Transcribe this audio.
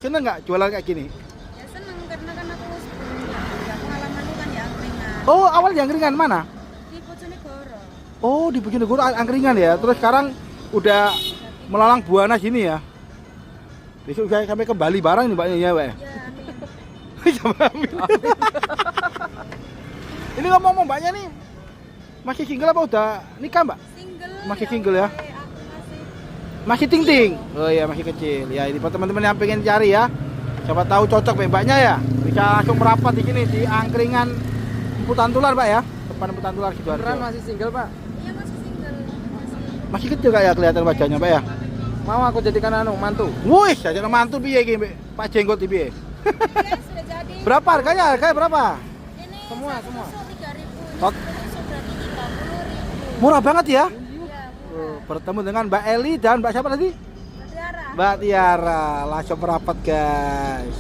Seneng nggak jualan kayak gini? Ya seneng karena kan aku ya pengalaman kan ya angkringan. Oh, awal di angkringan mana? Di Bojonegoro. Oh, di Bojonegoro angkringan ya. Terus sekarang udah melalang buana gini ya. Besok kami kembali bareng nih Mbaknya ya, Mbak. Ya amin. Coba ambil. Ini ngomong-ngomong Mbaknya nih masih single apa udah nikah, Mbak? Single. Masih single ya? Aku Masih ting-ting. Oh iya, masih kecil. Ya, ini buat teman-teman yang pengen cari ya. Siapa tahu cocok Mbaknya ya. Bisa langsung merapat di sini di angkringan Emputan Tular, Pak ya. Depan Emputan Tular Sidoarjo. Beneran masih single, Pak? Iya masih single. Masih kecil kayak kelihatan wajahnya, Pak ya. Mau aku jadikan mantu? Wih, jadi mantu piye iki, Mbak? Pak Jenggot iki piye? Ya sudah jadi. Berapa harganya? Harganya berapa? Ini Semua. tusuk 3.000. Tot. Tusuk berarti 30.000. Murah banget ya. Iya, murah. Bertemu dengan Mbak Eli dan Mbak siapa tadi? Tiara. Mbak Tiara. Langsung merapat, guys.